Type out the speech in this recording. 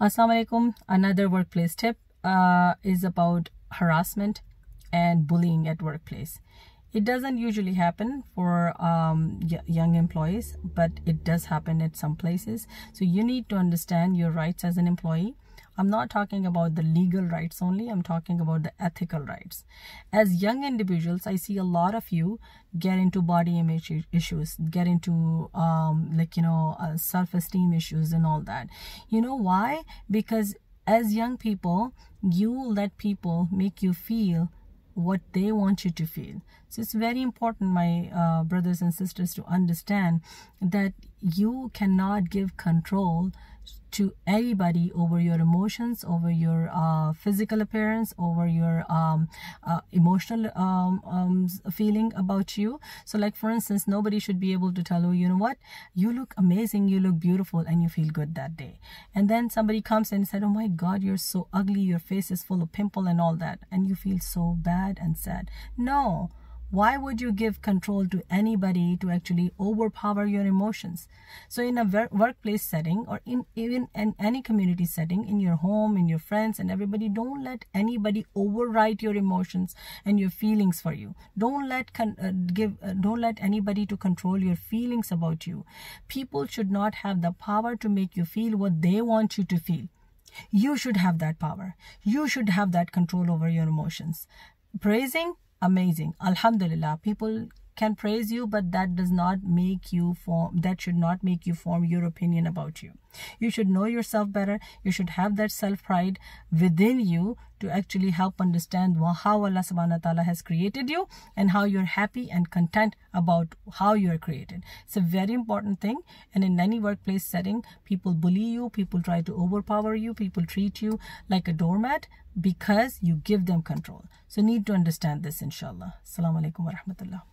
Assalamualaikum. Another workplace tip is about harassment and bullying at workplace. It doesn't usually happen for young employees, but it does happen at some places. So you need to understand your rights as an employee. I'm not talking about the legal rights only. I'm talking about the ethical rights. As young individuals, I see a lot of you get into body image issues, get into self-esteem issues and all that. You know why? Because as young people, you let people make you feel what they want you to feel. So it's very important, my brothers and sisters, to understand that you cannot give control to anybody over your emotions, over your physical appearance, over your emotional feeling about you. So like, for instance, nobody should be able to tell you, you know what, you look amazing, you look beautiful, and you feel good that day. And then somebody comes and said, oh my God, you're so ugly, your face is full of pimple and all that, and you feel so bad and sad. No. Why would you give control to anybody to actually overpower your emotions? So in a workplace setting, or even in any community setting, in your home, in your friends and everybody, don't let anybody override your emotions and your feelings for you. Don't let anybody to control your feelings about you. People should not have the power to make you feel what they want you to feel. You should have that power. You should have that control over your emotions. Praising? Amazing. Alhamdulillah. People can praise you, but that does not make you should not make you form your opinion about you. You should know yourself better. You should have that self-pride within you to actually help understand how Allah subhanahu wa ta'ala has created you and how you're happy and content about how you're created. It's a very important thing. And in any workplace setting, people bully you, people try to overpower you, people treat you like a doormat because you give them control. So need to understand this, inshallah. Assalamualaikum warahmatullah.